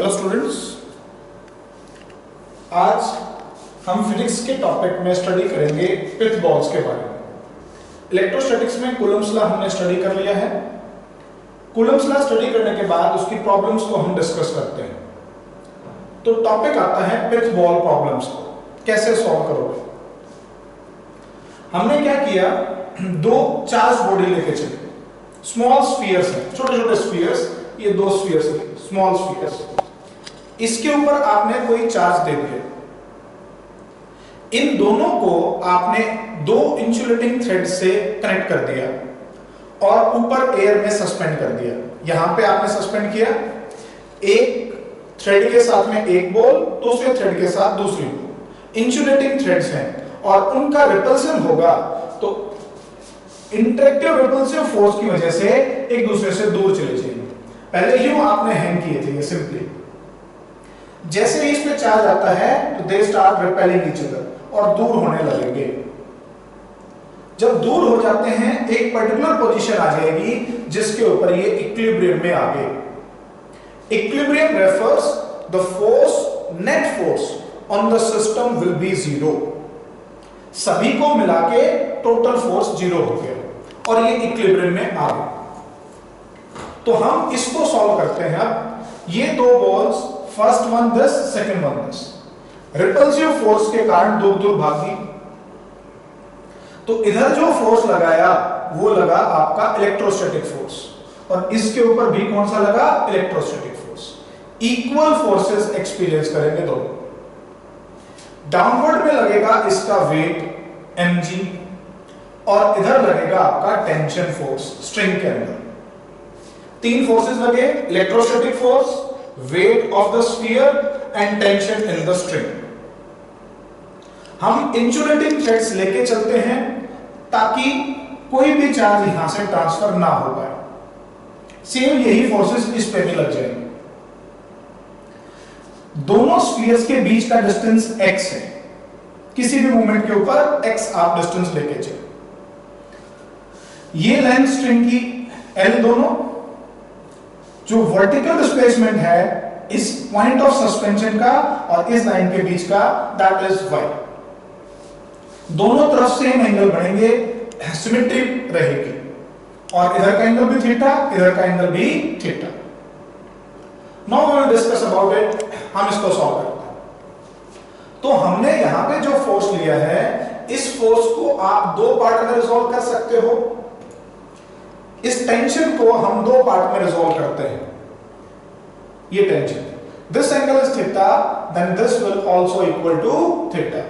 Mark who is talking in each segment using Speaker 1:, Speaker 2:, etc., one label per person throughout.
Speaker 1: Hello students, आज हम physics के टॉपिक में स्टडी करेंगे पिथ बॉल्स के बारे में। इलेक्ट्रोस्टैटिक्स में कूलम्ब्स लॉ हमने स्टडी कर लिया है। कूलम्ब्स लॉ स्टडी करने के बाद उसकी प्रॉब्लम्स को हम डिस्कस करते हैं। तो टॉपिक आता है पिथ बॉल प्रॉब्लम्स को कैसे सॉल्व करोगे। हमने क्या किया, दो चार्ज बॉडी लेके चले, स्मॉल स्फीयर्स हैं, छोटे छोटे स्फीयर्स, ये दो स्फीयर्स हैं, स्मॉल स्फीयर्स। इसके ऊपर आपने कोई चार्ज दे दिया, इन दोनों को आपने दो इंसुलेटिंग थ्रेड से कनेक्ट कर दिया और ऊपर एयर में सस्पेंड कर दिया। यहां पे आपने सस्पेंड किया, एक थ्रेड के साथ में एक बॉल, दूसरे थ्रेड के साथ दूसरी बॉल। इंसुलेटिंग थ्रेड्स हैं और उनका रिपल्सन होगा, तो इंटरेक्टिव रिपल्सिव फोर्स की वजह से एक दूसरे से दूर चले जाएंगे। पहले यूं आपने हैंग किए थे, ये सिंपली जैसे ही इस पे चार्ज आता है तो they start repelling each other और दूर होने लगेंगे। जब दूर हो जाते हैं एक पर्टिकुलर पोजीशन आ जाएगी जिसके ऊपर ये इक्विलिब्रियम में आ गए। Equilibrium refers the force, net force on the system will be zero. सभी को मिला के टोटल फोर्स जीरो हो गया और ये इक्विलिब्रियम में आ गए। तो हम इसको सॉल्व करते हैं। अब ये दो balls, first one this, second one this, repulsive force के कारण दूर दूर भागी। तो इधर जो फोर्स लगाया वो लगा आपका इलेक्ट्रोस्टैटिक फोर्स और इसके ऊपर भी कौन सा लगा, electrostatic force. Equal forces experience करेंगे दोनों। डाउनवर्ड में लगेगा इसका वेट mg और इधर लगेगा आपका टेंशन फोर्स स्ट्रिंग के अंदर। तीन फोर्सेस लगे, electrostatic force, weight of the sphere and tension in the string. हम इंसुलेटिंग थ्रेड्स लेके चलते हैं ताकि कोई भी चार्ज यहां से ट्रांसफर ना हो पाए। सेम यही फोर्सेस इस पे भी लग जाएंगे। दोनों स्फीयर्स के बीच का डिस्टेंस x है। किसी भी मूवमेंट के ऊपर x आप डिस्टेंस लेके चले। ये लेंथ स्ट्रिंग की L, दोनों जो वर्टिकल डिस्प्लेसमेंट है इस पॉइंट ऑफ सस्पेंशन का और इस लाइन के बीच का, दैट इज y। दोनों तरफ सेम एंगल बनेंगे, सिमेट्री रहेगी और इधर का एंगल भी थीटा, इधर का एंगल भी theta. Now we will discuss about it. हम इसको सॉल्व करते हैं। तो हमने यहां पे जो फोर्स लिया है, इस फोर्स को आप दो पार्ट में रिजॉल्व कर सकते हो। इस टेंशन को हम दो पार्ट में रिजॉल्व करते हैं। ये tension, this angle is theta, then this will also equal to theta.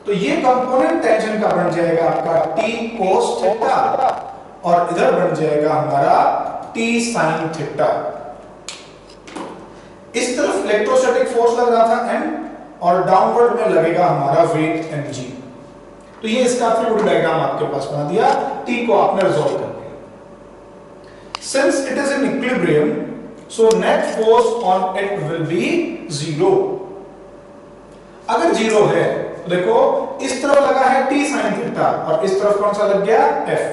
Speaker 1: तो ये कंपोनेंट टेंशन का बन जाएगा आपका t cos थीटा और इधर बन जाएगा हमारा t sin थीटा। इस तरफ इलेक्ट्रोस्टैटिक फोर्स लग रहा था m और डाउनवर्ड में लगेगा हमारा वेट mg। तो ये इसका फ्लूइड डायग्राम आपके पास बना दिया, t को आपने रिजॉल्व कर दिया। Since it is in equilibrium, so net force on it will be zero. अगर जीरो है तो देखो इस तरफ लगा है t sin थीटा और इस तरफ कौन सा लग गया, f।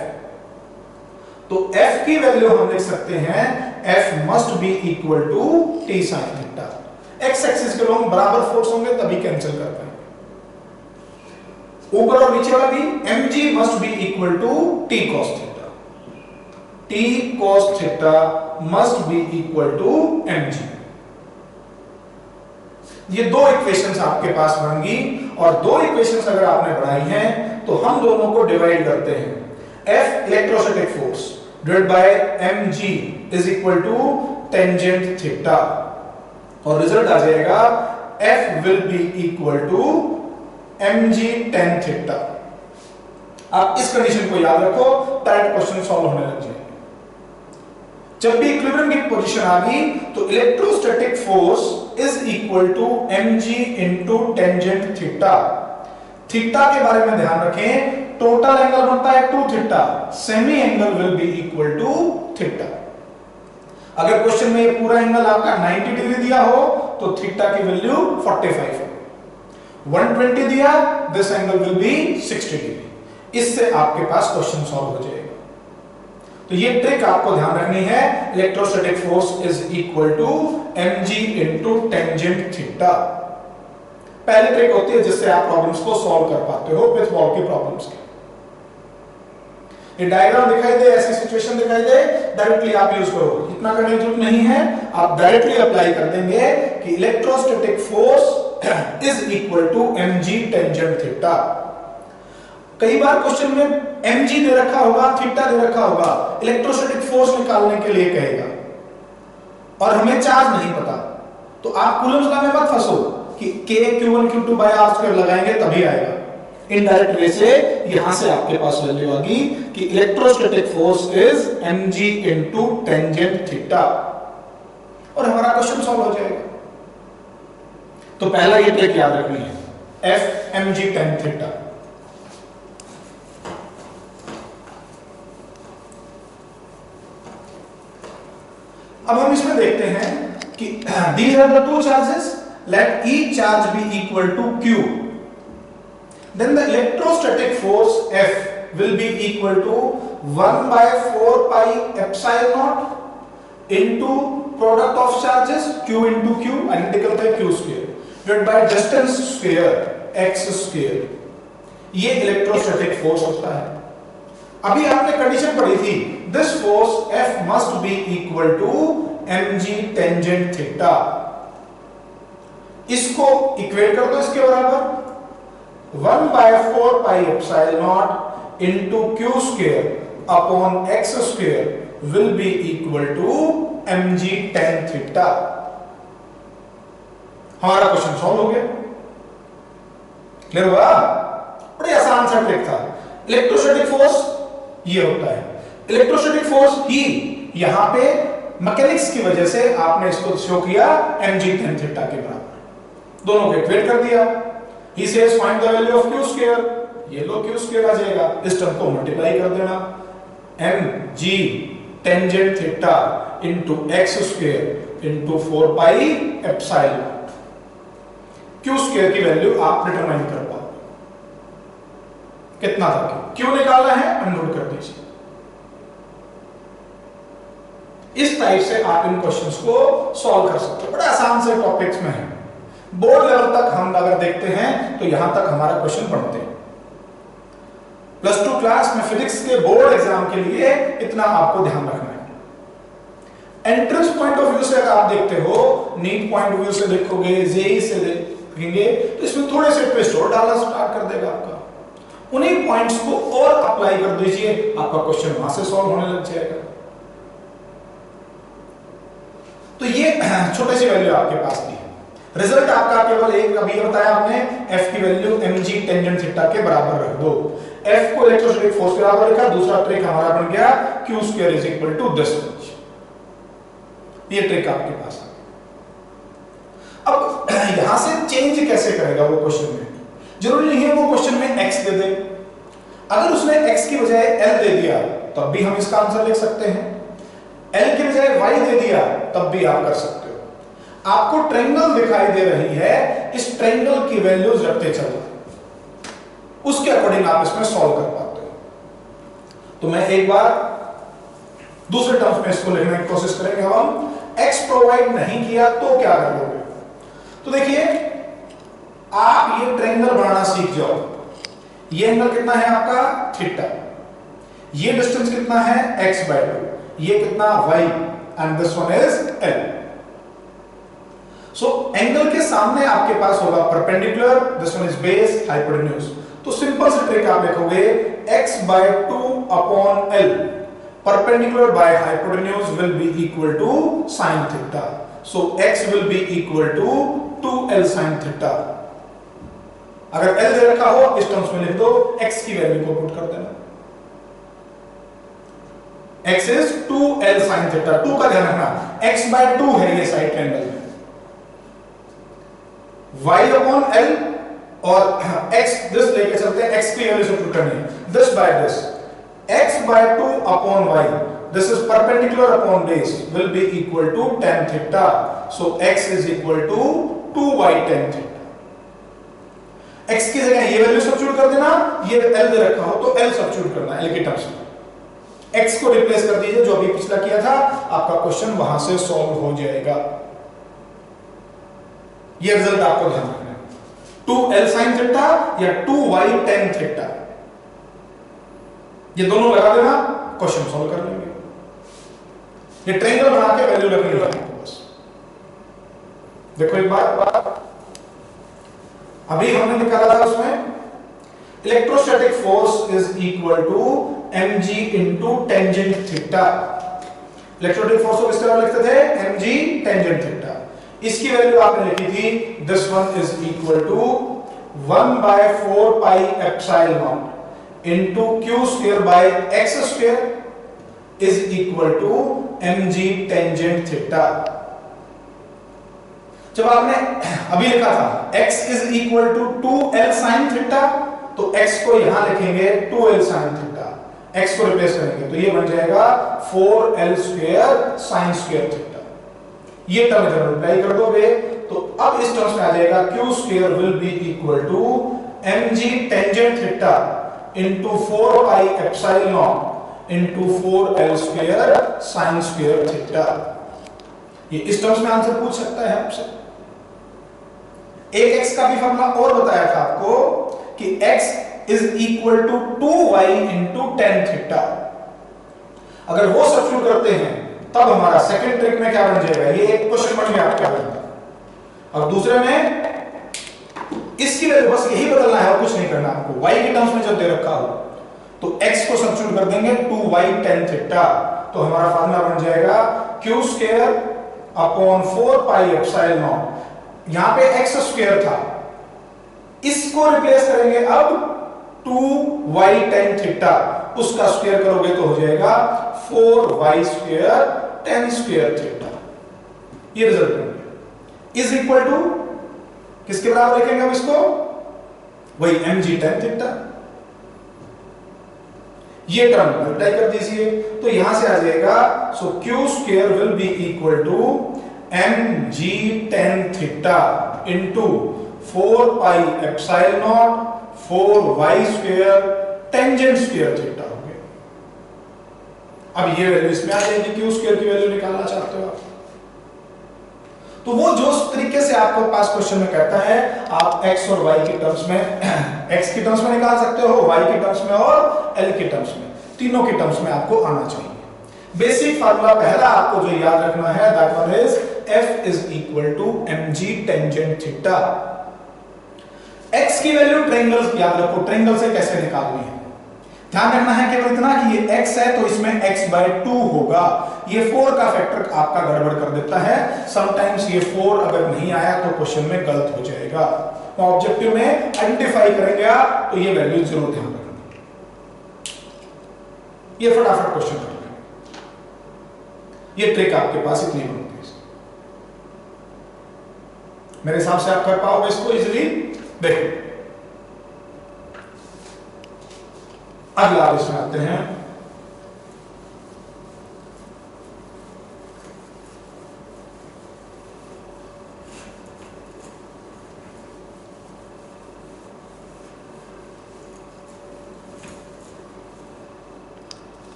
Speaker 1: तो f की वैल्यू हम लिख सकते हैं f must be equal to t sin theta. x axis के लोग बराबर फोर्स होंगे तभी कैंसिल कर पाएंगे। ऊपर और नीचे वाला भी mg must be equal to t cos theta. t cos theta must be equal to mg। ये दो इक्वेशंस आपके पास बनेंगी और दो इक्वेशंस अगर आपने बनाई हैं तो हम दोनों को डिवाइड करते हैं। F electrostatic force divided by mg is equal to tangent theta और रिजल्ट आ जाएगा F will be equal to mg tan theta. आप इस कंडीशन को याद रखो, डायरेक्ट क्वेश्चन सॉल्व होने लग जाएंगे। जब भी इक्विलिब्रियम की पोजीशन आ गई तो electrostatic force is equal to mg into tangent theta. Theta के बारे में ध्यान रखें, टोटल एंगल बनता है 2 theta, semi angle will be equal to theta. अगर क्वेश्चन में ये पूरा एंगल आपका 90 डिग्री दिया हो तो थीटा की वैल्यू 45 है। 120 दिया, this angle will B 60 degree. इससे आपके पास क्वेश्चन सॉल्व हो जाएगा। तो ये ट्रिक आपको ध्यान रखनी है, electrostatic force is equal to mg into tangent theta. पहली ट्रिक होती है जिससे आप प्रॉब्लम्स को सॉल्व कर पाते हो विद बॉल की प्रॉब्लम्स के। ये डायग्राम दिखाई दे, ऐसी सिचुएशन दिखाई दे, डायरेक्टली आप यूज करो, इतना करने की जरूरत नहीं है, आप डायरेक्टली अप्लाई कर देंगे कि electrostatic force is equal to mg tangent theta. कई बार क्वेश्चन में mg दे रखा होगा, थीटा दे रखा होगा, इलेक्ट्रोस्टैटिक फोर्स निकालने के लिए कहेगा और हमें चार्ज नहीं पता, तो आप कूलम्स लॉ में मत फंसो कि k q1 q2 bye r square लगाएंगे तभी आएगा। इनडायरेक्ट वे से यहां से आपके पास वैल्यू आ गई कि electrostatic force is mg into tangent theta और हमारा क्वेश्चन सॉल्व हो जाएगा। तो पहला ये ट्रिक याद रखनी है, F mg tan थीटा। अब हम इसमें देखते हैं कि these are the two charges, let each charge be equal to q, then the electrostatic force F will be equal to 1 by 4 pi epsilon naught into product of charges q into q, identical है q square, divided by distance square x square। ये electrostatic force होता है। अभी आपने condition पढ़ी थी, this force F must be equal to mg tangent theta. इसको equate कर दो इसके बराबर, 1 by 4 pi epsilon naught into q square upon x square will be equal to mg tan theta। हमारा क्वेश्चन सॉल्व हो गया। क्लियर हुआ? बड़ी आसान सा ट्रिक था। इलेक्ट्रोस्टैटिक फोर्स ये होता है, इलेक्ट्रोस्टैटिक फोर्स ही यहां पे मैकेनिक्स की वजह से आपने इसको शो किया mg tan theta के बराबर, दोनों को इक्वेट कर दिया। He says find the value of q square, ये लो q square आ जाएगा, इस टर्म को मल्टीप्लाई कर देना, mg tangent theta into x square into 4 pi epsilon। q square की वैल्यू आप डिटरमाइन कर पाओ, कितना था q निकालना है, अनलोड कर दीजिए। इस टाइप से आप इन क्वेश्चंस को सॉल्व कर सकते हो, बड़े आसान से टॉपिक्स में है। बोर्ड लेवल तक हम अगर देखते हैं तो यहां तक हमारा क्वेश्चन बनते हैं। प्लस 2 क्लास में फिजिक्स के बोर्ड एग्जाम के लिए इतना आपको ध्यान रखना है। एंट्रेंस पॉइंट ऑफ व्यू से अगर आप देखते हो, नीट पॉइंट ऑफ व्यू से देखोगे, जेई से देखेंगे, तो इसमें थोड़े से ट्विस्ट और डालना स्टार्ट कर देगा आपका। उन्हीं पॉइंट्स को और अप्लाई कर दीजिए, आपका क्वेश्चन वहां से सॉल्व होने लग जाएगा। तो ये छोटे सी वैल्यू आपके पास दी है, रिजल्ट आपका केवल एक अभी बताया हमने, f की वैल्यू mg टेंजेंट थीटा के बराबर रख दो। f को इलेक्ट्रोस्टैटिक फोर्स के बराबर लिखा, दूसरा ट्रिक हमारा बन गया q square is equal to this much. ये ट्रिक आपके पास है। अब यहां से चेंज कैसे करेगा वो क्वेश्चन में, जरूरी नहीं है वो क्वेश्चन में x दे दे, अगर उसने x की बजाय l दे दिया तब भी हम इसका आंसर लिख सकते हैं, l की बजाय y दे दिया तब भी आप कर सकते हो। आपको ट्रायंगल दिखाई दे रही है, इस ट्रायंगल की वैल्यूज रखते चलो, उसके अकॉर्डिंग आप इसमें सॉल्व कर पाते हो। तो मैं एक बार दूसरे टर्म्स में इसको लिखने की कोशिश करेंगे। हम x प्रोवाइड नहीं किया तो क्या कर लोगे, तो देखिए आप ये ट्रायंगल बनाना सीख जाओ। ये एंगल कितना है आपका थीटा, ये डिस्टेंस कितना है x/2, ये कितना y, and this one is l। So angle के सामने आपके पास होगा perpendicular, this one is base, hypotenuse. तो सिंपल से ट्रिक आप लिखोगे x/2 upon l, perpendicular by hypotenuse will be equal to sin theta. So x will be equal to 2l sin theta. अगर l दे रखा हो इस टर्म्स में लिख दो, x की वैल्यू को पुट कर देना, x is 2l sin theta. 2 का ध्यान रखना, x/2 है ये साइड ट्रायंगल में, y अपॉन l और x दिस लेके चलते हैं, x की वैल्यू सब्स्टिट्यूट करनी है, this by this, x/2 upon y, this is perpendicular upon base will be equal to tan theta, so x is equal to 2y tan theta। x की जगह ये value substitute कर देना, ये l दे रखा हो तो l सब्स्टिट्यूट करना l के टर्म्स में, x को रिप्लेस कर दीजिए, जो अभी पिछला किया था, आपका क्वेश्चन वहां से सॉल्व हो जाएगा। ये रिजल्ट आपको ध्यान रखना है, 2l sin थीटा या 2y tan थीटा, ये दोनों लगा देना, क्वेश्चन सॉल्व कर लेंगे। ये ट्रायंगल बना के वैल्यू रखनी है बस। देखो एक बार, अभी हमने निकाला था उसमें electrostatic force is equal to mg into tangent theta. Electrostatic force को किस तरह लिखते थे, mg टेंजेंट थीटा। इसकी वैल्यू आपने लिखी थी, this one is equal to 1/4 pi epsilon naught into q square by x square is equal to mg tangent theta. जब आपने अभी लिखा था x is equal to 2l sin theta, तो x को यहां लिखेंगे 2l sin थीटा, x को रिप्लेस करेंगे तो ये बन जाएगा 4l square sin square theta. ये टर्म जब मल्टीप्लाई कर दोगे तो अब इस टर्म्स में आ जाएगा q square will be equal to mg tangent theta into 4 pi epsilon naught into 4l square sin square theta. ये इस टर्म्स में आंसर पूछ सकता है आपसे। एक x का भी फॉर्मूला और बताया था आपको कि x is equal to 2y into tan theta. अगर वो सब्स्टिट्यूट करते हैं तब हमारा सेकंड ट्रिक में क्या बन जाएगा, ये एक क्वेश्चन बन गया आपका। और दूसरे में इसकी वैल्यू बस यही बदलना है और कुछ नहीं करना आपको। y के टर्म्स में जब दे रखा हो तो x को सब्स्टिट्यूट कर देंगे 2y tan थीटा, तो हमारा फार्मूला बन जाएगा q square upon 4 pi epsilon not. यहां पे x स्क्वायर था, इसको रिप्लेस करेंगे अब 2y tan थीटा, उसका स्क्वायर करोगे तो हो जाएगा 4y square tan square theta. ये रिजल्ट बन गया। इज इक्वल टू किसके बराबर लिखेंगे अब इसको, वही mg tan थीटा। ये टर्म मल्टीप्लाई कर दीजिए तो यहां से आ जाएगा, so q square will be equal to mg tan theta into 4 pi epsilon naught 4y square tangent square theta हो गया। अब ये वैल्यू इसमें आ जाएगी, q स्क्वायर की वैल्यू निकालना चाहते हो आप, तो वो जो तरीके से आपको पास क्वेश्चन में कहता है आप x और y के टर्म्स में x के टर्म्स में निकाल सकते हो, y के टर्म्स में और l के टर्म्स में, तीनों के टर्म्स में आपको आना चाहिए। बेसिक फार्मूला पहला आपको जो याद रखना है, that one is f is equal to mg tangent theta. x की वैल्यू ट्रायंगल याद रखो, ट्रायंगल से कैसे निकालनी है, ध्यान रखना है केवल इतना कि ये x है तो इसमें x/2 होगा। ये 4 का फैक्टर आपका गड़बड़ कर देता है, समटाइम्स ये 4 अगर नहीं आया तो क्वेश्चन में गलत हो जाएगा। तो ऑब्जेक्टिव में आइडेंटिफाई करेंगे आप तो ये वैल्यू जरूर ध्यान रखना। ये फटाफट क्वेश्चन कर लेंगे, ये ट्रिक आपके पास इतनी बनती है, मेरे हिसाब से आप कर पाओगे इसको इजीली। देखो अगला इसमें आते हैं,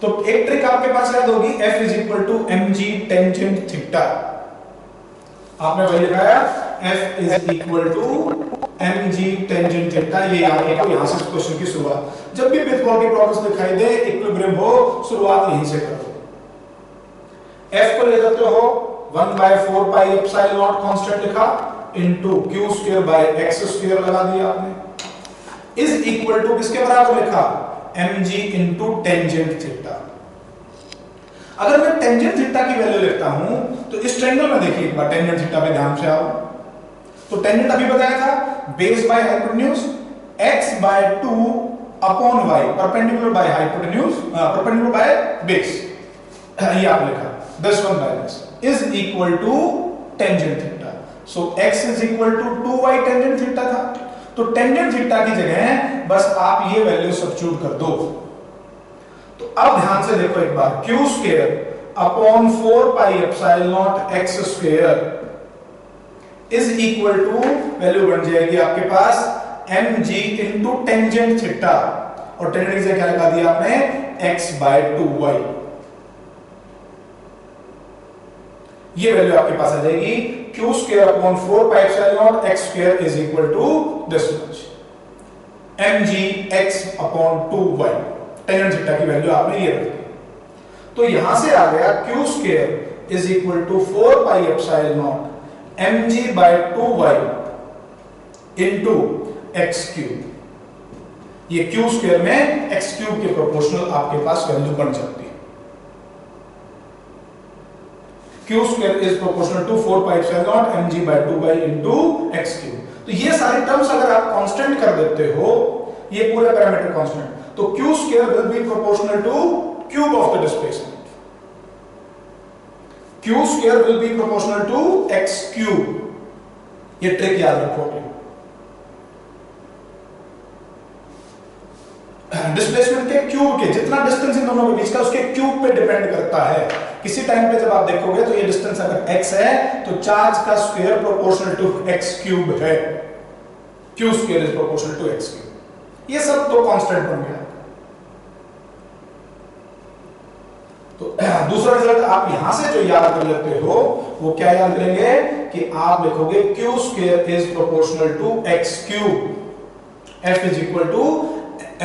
Speaker 1: तो एक ट्रिक आपके पास याद होगी, f is equal to mg tangent theta. आपने वही लिखाया f is equal to mg tangent theta. ये याद रखो, यहां से क्वेश्चन की शुरुआत, जब भी विथ की प्रॉब्लम्स दिखाई दे, इक्विलिब्रियम हो, शुरुआत यहीं से करो। f को ले जाते हो 1/4 पाई एप्सिलॉन नॉट कांस्टेंट लिखा into q square by x square लगा दिया आपने, इज इक्वल टू किसके बराबर लिखा, mg इंटू टेंजेंट थीटा। अगर मैं टेंजेंट थीटा की वैल्यू लिखता हूं तो इस ट्रायंगल में देखिए एक बार, टेंजेंट थीटा पे ध्यान से आओ। तो टेंजेंट अभी बताया था base by hypotenuse x/2 upon y, perpendicular by hypotenuse, perpendicular by base. ये आप लिखा this one by this is equal to tangent theta. So x is equal to 2y tangent theta था, तो टेंजेंट थीटा की जगह बस आप ये वैल्यू सब्स्टिट्यूट कर दो। तो अब ध्यान से देखो एक बार, q square upon 4 pi epsilon naught x square is equal to value बन जाएगी आपके पास mg इंटू टेंजेंट थीटा और tan से क्या लगा दिया आपने x/2y। ये वैल्यू आपके पास आ जाएगी q²/4πε0 x² is equal to this much mg x/2y। tan theta की वैल्यू आपने ये रख दी। तो यहां से आ गया q² is equal to 4πε0 mg/2y into x³। ये q² में x³ के प्रोपोर्शनल आपके पास वैल्यू बन जाती है। q² is proportional to 4πε0 mg/2y into x³। तो ये सारे टर्म्स अगर आप कांस्टेंट कर देते हो, ये पूरे पैरामीटर कांस्टेंट, तो q² will be proportional to cube of the displacement. q² will be proportional to x³। ये ट्रिक याद रखोगे। डिस्प्लेसमेंट के क्यूब के जितना डिस्टेंस इन दोनों के बीच का उसके क्यूब पे डिपेंड करता है। किसी टाइम पे जब आप देखोगे तो ये डिस्टेंस अगर x है तो चार्ज का स्क्वायर प्रोपोर्शनल टू x³ है। q² is proportional to x³। ये सब तो कांस्टेंट बन गया। तो दूसरा रिजल्ट आप यहां से जो याद कर लेते हो वो क्या याद करेंगे कि आप लिखोगे q² is proportional to x³। f is equal to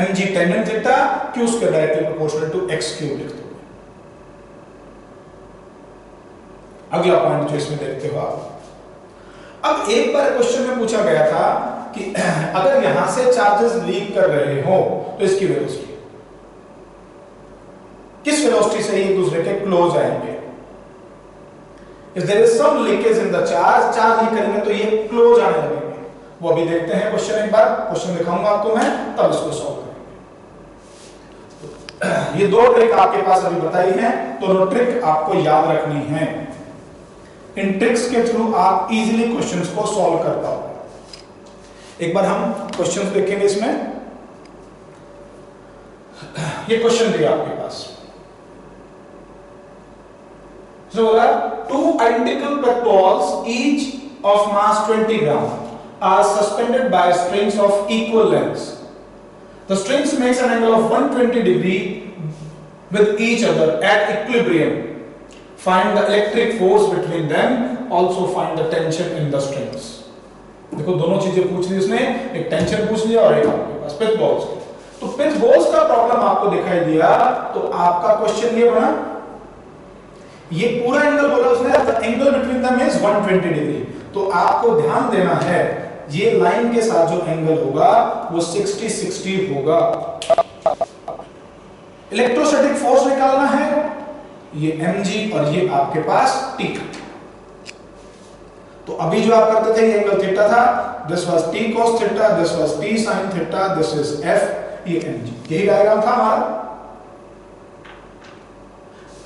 Speaker 1: mg tan theta, q² directly proportional to x³ लिख दो। अगला पॉइंट जो इसमें देखते हो आप, अब एक बार क्वेश्चन में पूछा गया था कि अगर यहां से चार्जेस लीक कर रहे हो तो इसकी वेलोसिटी किस वेलोसिटी से एक दूसरे के क्लोज आएंगे। If there is some leakage in the charge, charge leak करेंगे तो ये क्लोज आने लगेंगे। वो अभी देखते हैं क्वेश्चन, एक बार क्वेश्चन दिखाऊंगा आपको मैं, तब इसको सॉल्व करेंगे। ये दो ट्रिक आपके पास अभी बताई हैं, दोनों ट्रिक आपको याद रखनी है। इन ट्रिक्स के थ्रू आप इजीली क्वेश्चंस को सॉल्व कर पाओगे। एक बार हम क्वेश्चंस देखेंगे इसमें। ये क्वेश्चन दिया आपके पास, so two identical pet balls each of mass 20 gram are suspended by strings of equal lengths. The strings makes an angle of 120 degree with each other at equilibrium. Find the electric force between them. Also find the tension in the strings. देखो दोनों चीजें पूछ ली इसने, एक tension पूछ लिया और एक आपके पास पिच बॉल्स की। तो पिच बॉल्स का प्रॉब्लम आपको दिखाई दिया तो आपका क्वेश्चन ये बना, ये पूरा एंगल बोला उसने, angle between them is 120 degree. तो आपको ध्यान देना है ये लाइन के साथ जो एंगल होगा वो 60-60 होगा। इलेक्ट्रोस्टैटिक फोर्स निकालना है, ये mg और ये आपके पास t। तो अभी जो आप करते थे ये एंगल थीटा था, this was t cos theta, this was t sin theta, this is f, ये mg, यही डायग्राम था हमारा।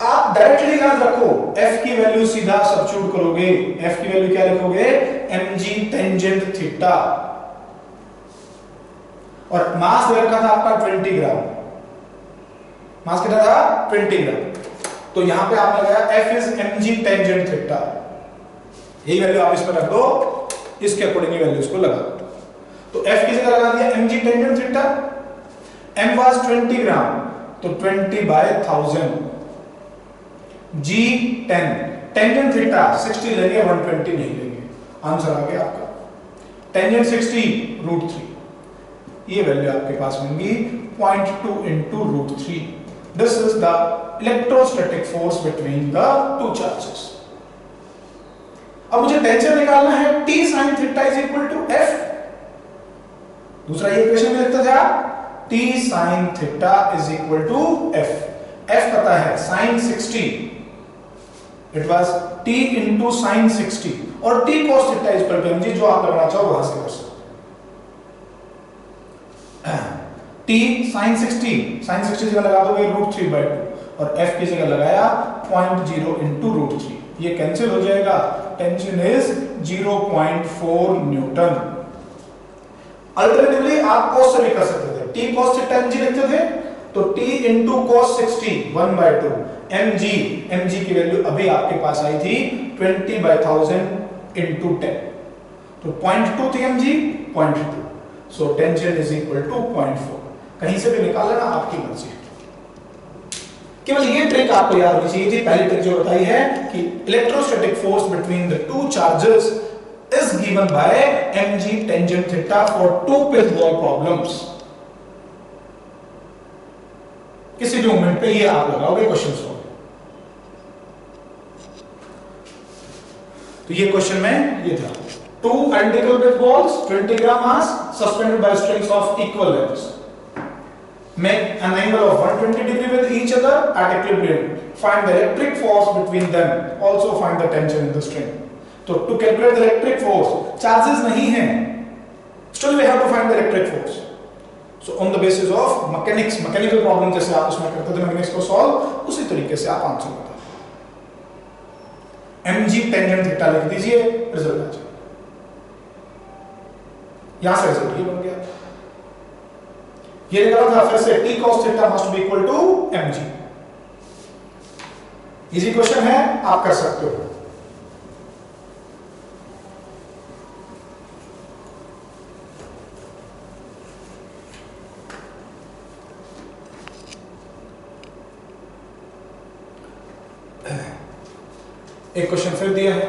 Speaker 1: आप डायरेक्टली याद रखो, f की वैल्यू सीधा सब्स्टिट्यूट करोगे। f की वैल्यू क्या लिखोगे, mg टेंजेंट थीटा, और मास दे रखा था आपका 20 ग्राम। मास कितना था 20 ग्राम। तो यहां पे आपने लगाया f is mg tangent theta, यही वैल्यू आप इसमें रख दो, इसके अकॉर्डिंग वैल्यू इसको लगा दो। तो f की जगह लगा दिया mg tangent theta, m was 20 ग्राम तो 20/1000, g 10, टेंजेंट थीटा 60 लेंगे 120 नहीं लेंगे। आंसर आ गया आपका टेंजेंट 60 √3। ये वैल्यू आपके पास होंगी 0.2 into √3। This is the electrostatic force between the two charges. अब मुझे टेंशन निकालना है, t sin theta is equal to f। दूसरा ये इक्वेशन में लिखते जा, t sin theta is equal to f। f पता है sin 60, it was t into sin 60, और t cos theta is equal to mg, जो आप करना चाहो वहां से कर सकते हो। t sin 60 जगह लगा दोगे √3/2 और f की जगह लगाया 0.0 into √3, ये कैंसिल हो जाएगा। Tension is 0.4 Newton. अल्टरनेटिवली आप cos से भी कर सकते थे, t cos थीटा mg लिखते थे, तो t into cos 60 1/2 mg की वैल्यू अभी आपके पास आई थी 20/1000 into 10, तो 0.2 थी mg, 0.2, so tension is equal to 0.4। कहीं से भी निकाल लेना, आपकी मर्जी। केवल ये ट्रिक आपको याद होनी चाहिए थी। पहली ट्रिक जो बताई है कि electrostatic force between the two charges is given by mg tangent theta for two pin ball problems. किसी भी मोमेंट पे ये आप लगाओगे क्वेश्चन सॉल्व। तो ये क्वेश्चन में ये था, to identical pith balls 20 gram mass suspended by strings of equal lengths make an angle of 120 degree with each other at equilibrium, find the electric force between them, also find the tension in the string। तो to calculate the electric force, charges नहीं है, still we have to find the electric force। So on the basis of mechanics, mechanical problem जैसे आप उसमें करते थे mechanics को solve, उसी तरीके से आप आंसर बताओ। mg टेंजेंट थीटा लिख दीजिए, रिजल्ट आ जाएगा। यहां से रिजल्ट ये बन गया। ये निकला था फिर से t cos theta must be equal to mg। Easy question है, आप कर सकते हो। एक क्वेश्चन फिर दिया है,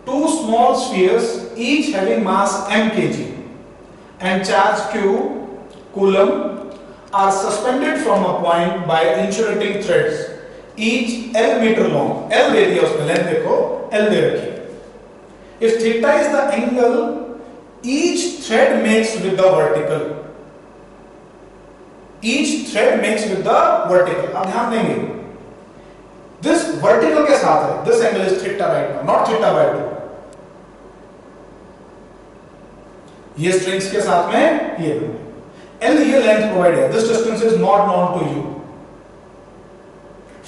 Speaker 1: two small spheres each having mass m kg and charge q coulomb are suspended from a point by insulating threads each l meter long। l दे दिया उसमें, लेंथ देखो l दे रखी। if theta is the angle each thread makes with the vertical, each thread makes with the vertical। आप ध्यान देंगे this vertical के साथ है, this angle is theta right now, not theta by 2। ये strings के साथ में ये L ये length प्रोवाइड है, this distance is not known to you,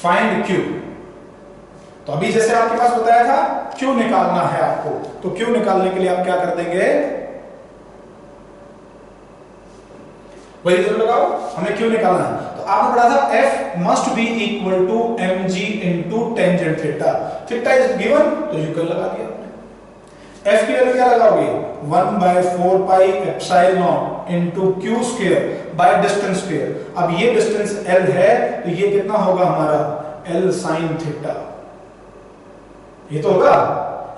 Speaker 1: find Q। तो अभी जैसे आपके पास बताया था Q निकालना है आपको, तो Q निकालने के लिए आप क्या कर देंगे, वही रिजल्ट लगाओ, हमें Q निकालना है। तो आपने पढ़ा था F must be equal to mg into tangent theta। Theta is given, तो यू लगा दिया आपने। F की वैल्यू क्या लगाओगे, 1/4 pi epsilon into q square by distance square। अब ये डिस्टेंस L है, तो ये कितना होगा हमारा L sin थीटा, ये तो होगा,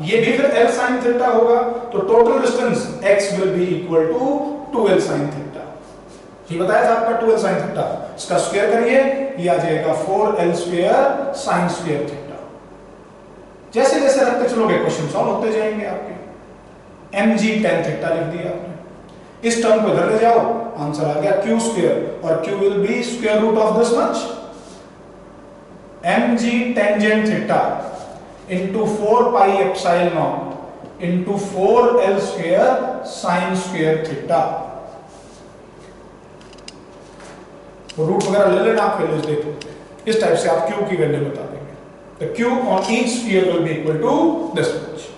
Speaker 1: ये भी फिर L sin थीटा होगा। तो total distance x will be equal to 2L sin theta. ये बताया था आपका 2L sin थीटा, इसका स्क्वायर करिए, ये आ जाएगा 4L square sin square theta. जैसे जैसे रखते चलोगे क्वेश्चन सॉल्व होते जाएंगे आपके। mg tan थीटा लिख दिया आपने, इस टर्म को इधर ले जाओ, आंसर आ गया q स्क्वायर, और q will be square root of this much, mg tangent theta into 4 pi epsilon into 4L square sin square theta. Root वगैरह ले लेना, आप वैल्यूज देख लेते, इस टाइप से आप q की वैल्यू बता देंगे। The q on each sphere will be equal to this much।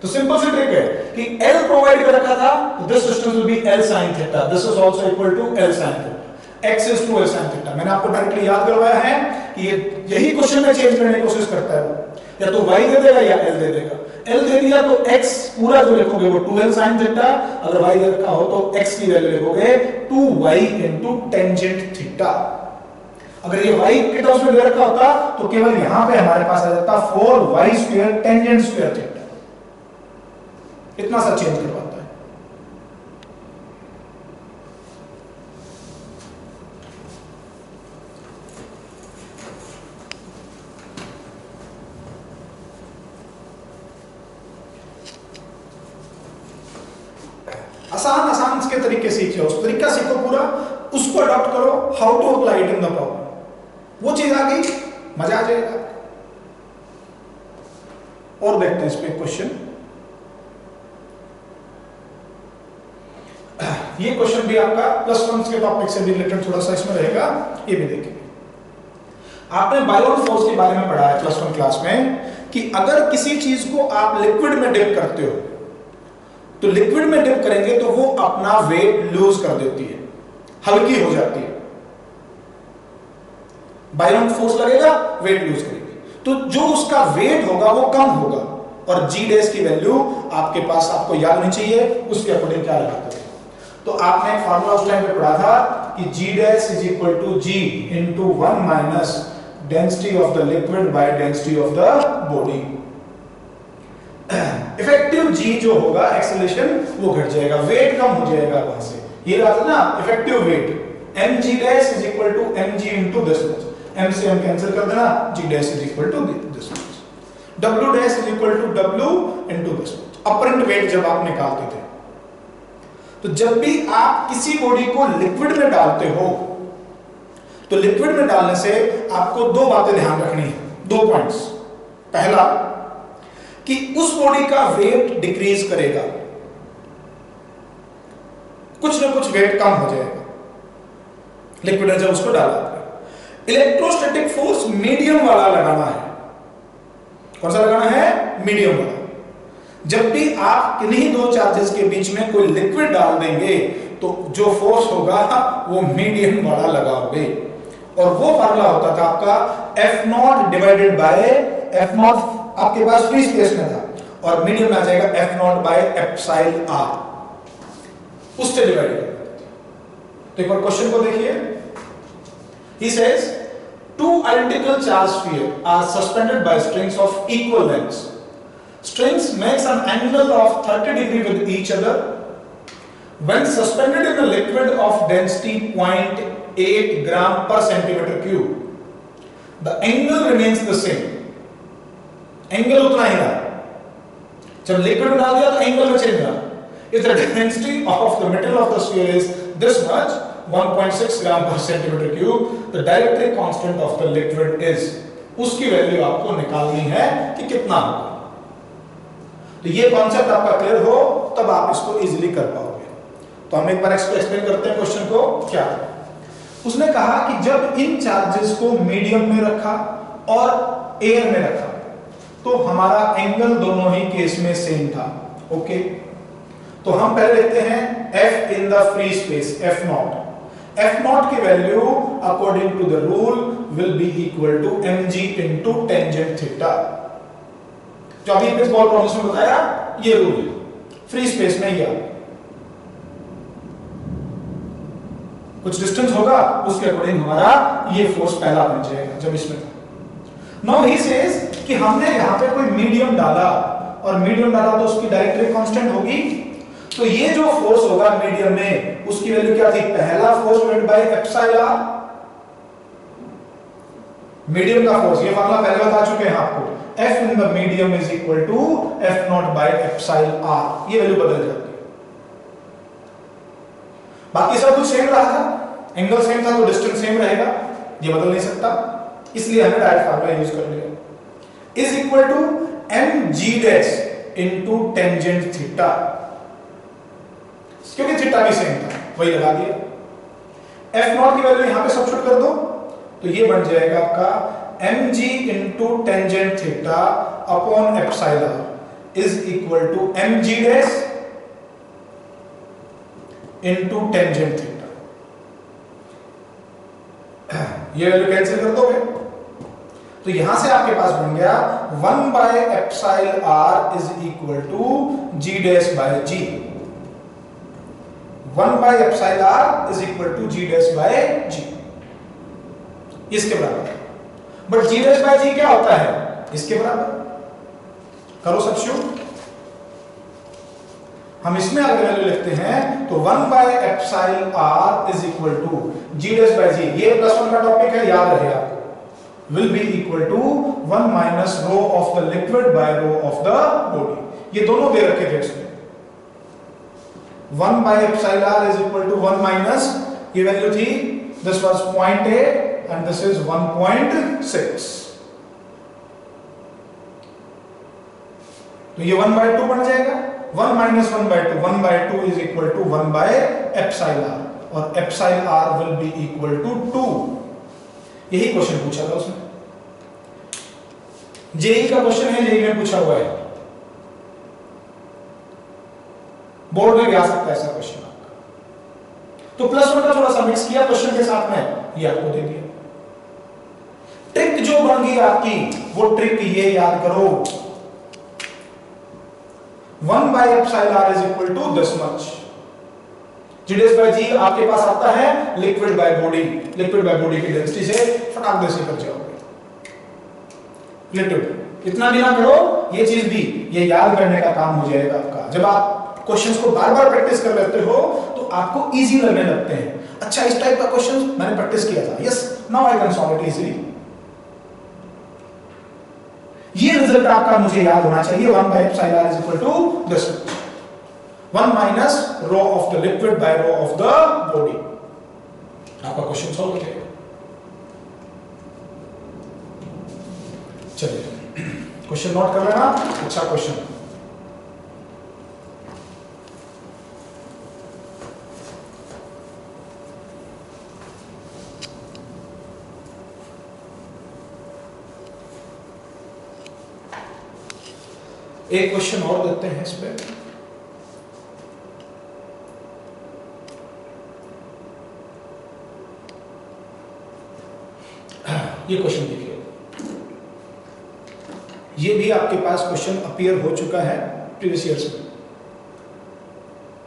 Speaker 1: तो सिंपल सी ट्रिक है कि L प्रोवाइड कर रखा था, तो this distance will be L sin theta, this is also equal to L sin theta, x is 2L sin theta. मैंने आपको डायरेक्टली याद करवाया है कि ये यही क्वेश्चन में चेंज करने की कोशिश करता है वो, या तो y दे देगा या L दे देगा। L दे दिया तो x पूरा जो लिखोगे वो 2L sin थीटा, अगर y दे रखा हो तो x की वैल्यू लिखोगे 2y into tangent थीटा। अगर ये y के टर्म्स में दे रखा होता तो केवल यहां पे हमारे पास आ जाता 4y square tangent square theta. इतना सा चेंज करवाता है। आसान आसान इसके तरीके सीखिए, उस तरीका सीखो पूरा, उसको अडॉप्ट करो, how to apply it in the problem. वो चीज आ गई, मजा आ जाएगा। और देखते हैं इस पे क्वेश्चन। ये क्वेश्चन भी आपका प्लस वन के टॉपिक से भी रिलेटेड थोड़ा सा इसमें रहेगा, ये भी देखेंगे। आपने बायोन फोर्स के बारे में पढ़ा है प्लस वन क्लास में कि अगर किसी चीज को आप लिक्विड में डिप करते हो तो लिक्विड में डिप करेंगे तो वो अपना वेट लूज कर देती है, हल्की हो जाती है। बायोन फोर्स लगेगा, वेट लूज करेगी, तो जो उसका वेट होगा वो कम होगा और जी डैश की वैल्यू आपके पास आपको याद होनी चाहिए, उसके अकॉर्डिंग क्या लगाते थे। तो आपने एक फार्मूला उस टाइम पे पढ़ा था कि G dash is equal to G into 1 minus density of the liquid by density of the body. Effective G जो होगा एक्सेलरेशन वो घट जाएगा, वेट कम हो जाएगा वहां से। ये रहा था ना effective weight, mg dash is equal to mg into this much, m से m कैंसिल कर देना, g dash is equal to this much, w dash is equal to w into this much. Apparent weight जब आप निकालते थे, तो जब भी आप किसी बॉडी को लिक्विड में डालते हो, तो लिक्विड में डालने से आपको दो बातें ध्यान रखनी है, दो पॉइंट्स। पहला कि उस बॉडी का वेट डिक्रीज करेगा, कुछ ना कुछ वेट कम हो जाएगा लिक्विड में जब उसको डाला। इलेक्ट्रोस्टैटिक फोर्स मीडियम वाला लगाना है। कौन सा लगाना है? मीडियम वाला। जब भी आप किन्हीं दो चार्जेस के बीच में कोई लिक्विड डाल देंगे तो जो फोर्स होगा वो मीडियम वाला लगाओगे, और वो फार्मूला होता था आपका F not divided by F not, आपके पास फ्री स्पेस में था, और मीडियम आ जाएगा F naught by epsilon R, उससे डिवाइड कर। तो एक बार क्वेश्चन को देखिए। He says two identical charged spheres are suspended by strings of equal lengths. Strings makes an angle of 30 degree with each other. When suspended in a liquid of density 0.8 gram per centimeter cube, the angle remains the same. Angle उतना ही रहा। जब liquid में डाल दिया तो angle में change रहा। If the density of the metal of the sphere is this much, 1.6 gram per centimeter cube, the dielectric constant of the liquid is, उसकी वैल्यू आपको निकालनी है कि कितना होगा। तो ये कॉन्सेप्ट आपका क्लियर हो तब आप इसको इजीली कर पाओगे। तो हम एक बार एक्सप्लेन करते हैं क्वेश्चन को। क्या उसने कहा कि जब इन चार्जेस को मीडियम में रखा और एयर में रखा तो हमारा एंगल दोनों ही केस में सेम था। ओके, तो हम पहले लिखते हैं F in the free space, F not. F not की value according to the rule will be equal to mg into tangent theta. जो अभी इस बॉल प्रॉब्लम में बताया ये रूल है, फ्री स्पेस में ही कुछ डिस्टेंस होगा उसके अकॉर्डिंग हमारा ये फोर्स पहला बन जाएगा जब इसमें था। नाउ ही सेज कि हमने यहां पे कोई मीडियम डाला और मीडियम डाला तो उसकी डायरेक्टली कांस्टेंट होगी, तो ये जो फोर्स होगा मीडियम में उसकी वैल्यू क्या थी? पहला force divided by epsilon R, medium का फोर्स, ये फार्मूला पहले बता चुके हैं आपको। F in the medium is equal to F naught by epsilon R, ये वैल्यू बदल जाती है। बाकी सब कुछ सेम रहा था, एंगल सेम था तो डिस्टेंस सेम रहेगा, ये बदल नहीं सकता, इसलिए हमने डायरेक्ट फार्मूला यूज कर लिया। Is equal to mg dash into tangent theta, क्योंकि थीटा भी सेम था वही लगा दिया। F नॉट की वैल्यू यहां पे सब्स्टिट्यूट कर दो तो ये बन जाएगा आपका mg into tangent theta upon epsilon is equal to mg dash into tangent theta. ये वैल्यू कैंसिल कर दोगे तो यहां से आपके पास बन गया 1 by epsilon R is equal to g dash by g। 1 by epsilon R is equal to g dash by g, इसके बराबर। But g dash by g क्या होता है? इसके बराबर। करो सब्स्टिट्यूट। हम इसमें अगर वैल्यू लिखते हैं तो 1 by epsilon R is equal to g dash by g, ये +1 का टॉपिक है, याद रहे आपको, will be equal to 1 minus rho of the liquid by rho of the body। ये दोनों दे रखे थे इसमें। 1 by epsilon r is equal to 1 minus, ये वैल्यू थी, this was 0.8 and this is 1.6, तो ये 1 by 2 बन जाएगा। 1 minus 1 by 2, 1 by 2 is equal to 1 by epsilon r, और epsilon r will be equal to 2। यही क्वेश्चन पूछा था उसने, जेई का क्वेश्चन है, जेई में पूछा हुआ है, बोर्ड में भी आ सकता है ऐसा क्वेश्चन आपका। तो +1 का थोड़ा सा मिक्स किया क्वेश्चन के साथ में, ये आपको दे दिया। ट्रिक जो बन गई आपकी वो ट्रिक ये याद करो, 1 by epsilon r is equal to this much. GDS by G आपके पास आता है liquid by body, liquid by body की डेंसिटी से फटाक से कर जाओगे लिक्विड। इतना भी ना करो, ये चीज भी ये याद करने का काम हो जाएगा आपका। जब आप क्वेश्चंस को बार-बार प्रैक्टिस कर लेते हो तो आपको इजी लगने लगते हैं। अच्छा इस टाइप का क्वेश्चन मैंने प्रैक्टिस किया था, yes now I can solve it easily. ये रिजल्ट आपका मुझे याद होना चाहिए, 1 by epsilon r is equal to this 1 minus rho of the liquid by rho of the body। आपका क्वेश्चन सॉल्व हो जाएगा। चलिए क्वेश्चन नोट कर लेना, अच्छा क्वेश्चन। एक क्वेश्चन और देते हैं इस पे। ये क्वेश्चन देखिए, ये भी आपके पास क्वेश्चन अपीयर हो चुका है प्रीवियस ईयर्स में।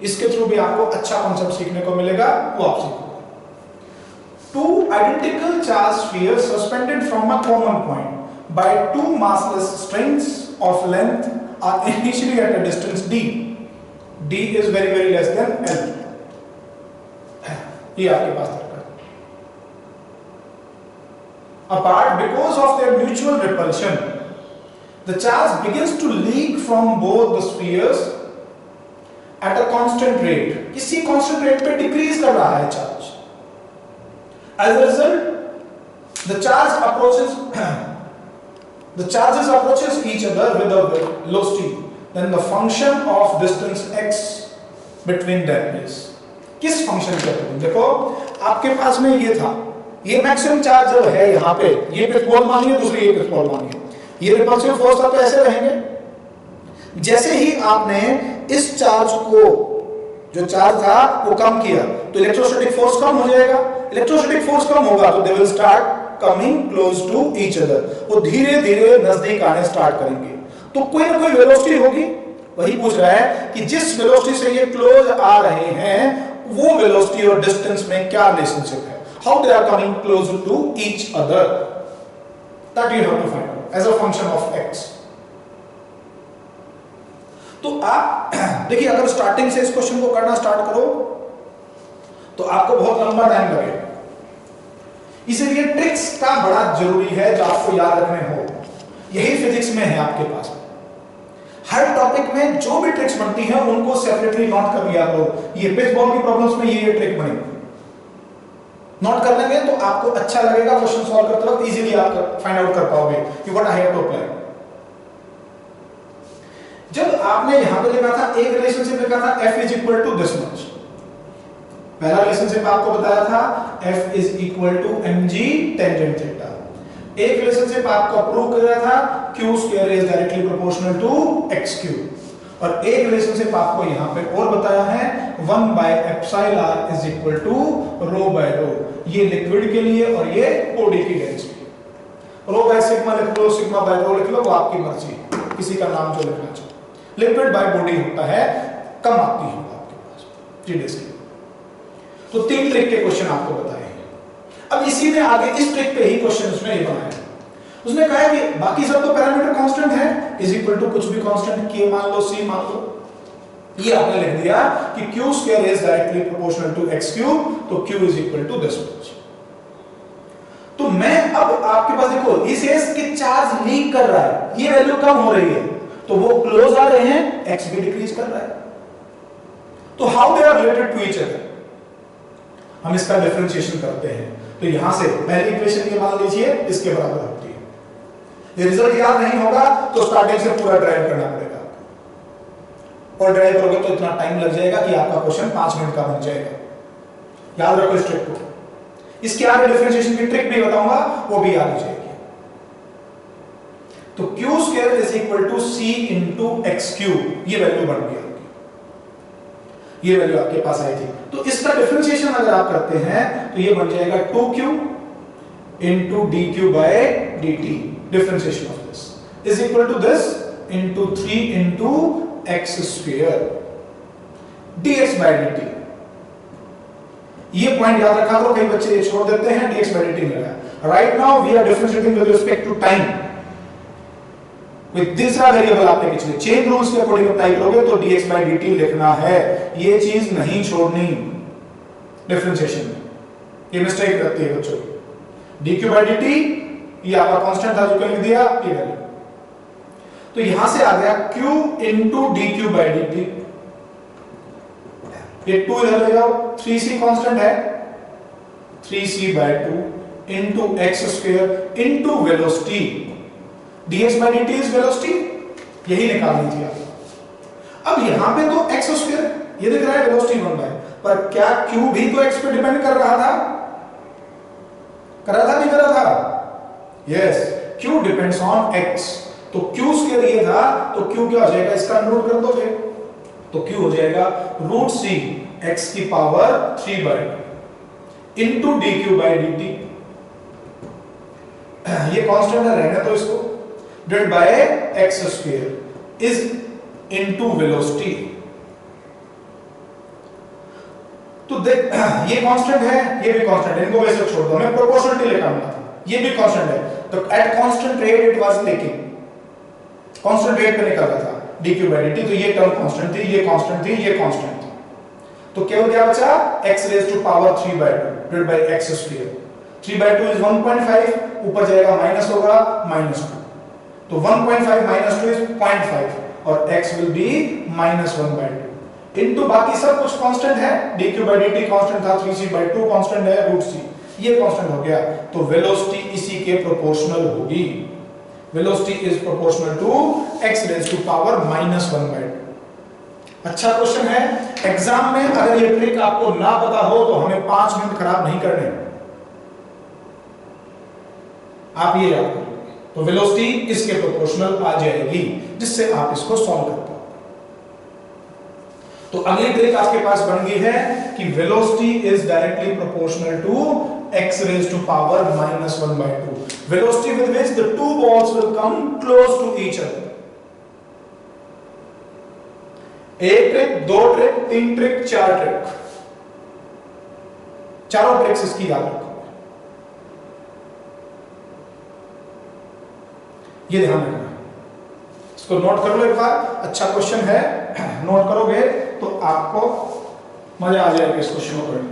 Speaker 1: इसके थ्रू भी आपको अच्छा कॉन्सेप्ट सीखने को मिलेगा, वो आप सीखोगे। Two identical charged spheres suspended from a common point by two massless strings of length are initially at a distance d. d is very less than l. ये आपके पास दरकार है। Apart because of their mutual repulsion, the charge begins to leak from both the spheres at a constant rate. किसी constant rate पे decrease कर रहा है charge. As a result, the charges approaches each other with a velocity, then the function of distance x between them is। किस function के according? देखो आपके पास में ये था, ये मैक्सिमम चार्ज जो है यहाँ पे, ये पिथपोल मानिए, दूसरी ये पिथपोल मानिए, ये रिपल्सिव फोर्स का तो ऐसे रहेंगे। जैसे ही आपने इस चार्ज को, जो चार्ज था वो कम किया तो इलेक्ट्रोस्टैटिक फोर्स कम हो जाएगा। इलेक्ट्रोस्टैटिक फोर्स कम होगा तो they will start coming close to each other, वो धीरे धीरे नजदीक आने स्टार्ट करेंगे। तो कोई ना कोई वेलोसिटी होगी। वही पूछ रहा है कि जिस वेलोसिटी से ये क्लोज आ रहे हैं वो वेलोसिटी और डिस्टेंस में क्या रिलेशनशिप है, how they are coming close to each other, that you have to find out as a function of X. तो आप देखिए, अगर स्टार्टिंग से इस क्वेश्चन को करना स्टार्ट करो तो आपको बहुत लंबा टाइम लगेगा। इसलिए ट्रिक्स का बड़ा जरूरी है जो आपको याद रखने हो। यही फिजिक्स में है आपके पास। हर टॉपिक में जो भी ट्रिक्स बनती हैं उनको सेपरेटली नोट कर लिया करो। ये पिचबॉल की प्रॉब्लम्स में ये ट्रिक बनेगी, नोट कर लेंगे तो आपको अच्छा लगेगा। क्वेश्चन सॉल्व करते वक्त इजीली आप फाइंड आउट कर पाओगे कि what I have to apply. जब आपने यहां पे लिखा था, एक रिलेशनशिप लिखा था f is equal to this much. पहला रिलेशनशिप आपको बताया था f is equal to mg tangent theta. एक रिलेशनशिप आपको प्रूव किया था q square is directly proportional to x cube. और एक रिलेशनशिप आपको यहां पे और बताया है 1 by epsilon r is equal to rho by rho. ये लिक्विड के लिए और ये बॉडी की डेंसिटी। रो बाय सिग्मा लिख लो, सिग्मा बाय रो लिख लो, वो आपकी मर्जी, किसी का नाम जो लिखना चाहिए। लिक्विड बाय बॉडी होता है, कम आती है आपके पास जीडीएस की। तो 3 ट्रिक के क्वेश्चन आपको बताए हैं। अब इसी में आगे इस ट्रिक पे ही क्वेश्चन उसने ये बनाया। उसने कहा कि बाकी सब तो पैरामीटर कांस्टेंट है, इज इक्वल टू कुछ भी कांस्टेंट, k मान लो, c मान लो। ये आपने लिख दिया कि q square is directly proportional to x cube, तो q is equal to this much. तो मैं अब आपके पास देखो, इस एस के चार्ज लीक कर रहा है, ये वैल्यू कम हो रही है तो वो क्लोज आ रहे हैं, x भी डिक्रीज कर रहा है। तो how they are related to each other, हम इसका डिफरेंशिएशन करते हैं। तो यहां से पहली इक्वेशन ये मान लीजिए इसके बराबर होती है। ये रिजल्ट याद नहीं होगा तो स्टार्टिंग से पूरा ड्राइव करना पड़ेगा, और ड्राइव करोगे तो इतना टाइम लग जाएगा कि आपका क्वेश्चन 5 मिनट का बन जाएगा। याद रखो इस ट्रिक को। इसके आगे डिफरेंशिएशन की ट्रिक भी बताऊंगा, वो भी याद हो जाएगी। तो q square is equal to c into x cube, ये वैल्यू बन गई आपकी, ये वैल्यू आपके पास आई थी। तो इसका डिफरेंशिएशन अगर आप करते हैं तो ये बन जाएगा 2q into dq by dt। Differentiation of this is equal to this into 3 into X square dx by dt। ये पॉइंट याद रखा करो, कई बच्चे ये छोड़ देते हैं, dx बाय dt मिला। Right now we are differentiating with respect to time with दूसरा वेरिएबल। आपने पिछले चेन रूल्स के अकॉर्डिंग अप्लाई करोगे तो dx बाय dt लिखना है, ये चीज नहीं छोड़नी डिफरेंशिएशन में, ये मिस्टेक करती है बच्चों की। dq बाय dt ये आपका कांस्टेंट था जो कल लिख दिया ये वैल्यू, तो यहां से आ गया q into dq by dt। ये 2 इधर ले जाओ, 3c कांस्टेंट है, 3c by 2 into x square into velocity. dx by dt is velocity, यही निकालनी थी आपको। अब यहां पे तो x स्क्वायर ये दिख रहा है वेलोसिटी 1 बाय, पर क्या q भी तो x पे डिपेंड कर रहा था? कर रहा था नहीं कर रहा था? Yes, q depends on x, तो q स्क्वायर ये था, तो q क्या हो जाएगा, इसका नोट कर दोगे तो q हो जाएगा रूट c x की power 3 by into dq by dt। ये कांस्टेंट है, रहने दो इसको, divide by x square is into velocity. तो देख ये कांस्टेंट है, ये भी कांस्टेंट है, इनको वैसे छोड़ दो, मैं प्रोपोर्शनलिटी लेकर आऊंगा था। ये भी कांस्टेंट है, तो at constant rate it was taking, constant rate पे निकल रहा था dq बाय dt। तो ये टर्म कांस्टेंट थी, ये कांस्टेंट थी, ये कांस्टेंट थी, तो केवल क्या बचा x raise to power 3 by 2 divide by x square. 3 by 2 is 1.5, ऊपर जाएगा माइनस होगा -2, तो 1.5 माइनस 2 इज 0.5 और x will be -1 by 2 into बाकी सब कुछ कांस्टेंट है, dq बाय dt कांस्टेंट था, 3c बाय 2 कांस्टेंट है, रूट c ये कांस्टेंट हो गया, तो वेलोसिटी इसी के प्रोपोर्शनल होगी। Velocity is proportional to x raise to power -1 by 2। अच्छा क्वेश्चन है, एग्जाम में अगर ये ट्रिक आपको ना पता हो तो हमें 5 मिनट खराब नहीं करने, आप ये याद करोगे तो वेलोसिटी इसके प्रोपोर्शनल आ जाएगी, जिससे आप इसको सॉल्व कर पाओ। तो अगली ट्रिक आपके पास बन गई है कि velocity is directly proportional to x raised to power -1 by 2, velocity with which the two balls will come close to each other। एक ट्रिक, दो ट्रिक, तीन ट्रिक, चार ट्रिक, चारों ट्रिक्स इसकी याद रखो, ये ध्यान रखना, इसको नोट कर लो एक बार। अच्छा क्वेश्चन है, नोट करोगे तो आपको मजा आ जाएगा इस क्वेश्चन को पढ़ने।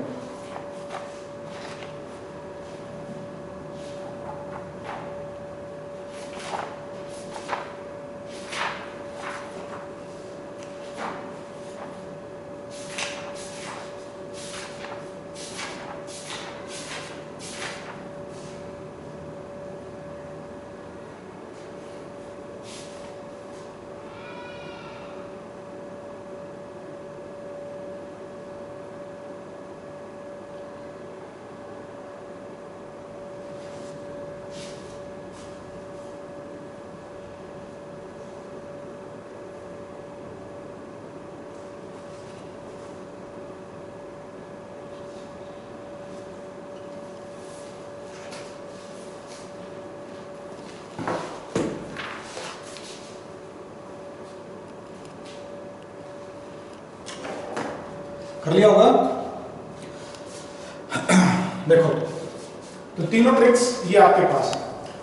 Speaker 1: कर लिया होगा। देखो तो तीनों ट्रिक्स ये आपके पास है,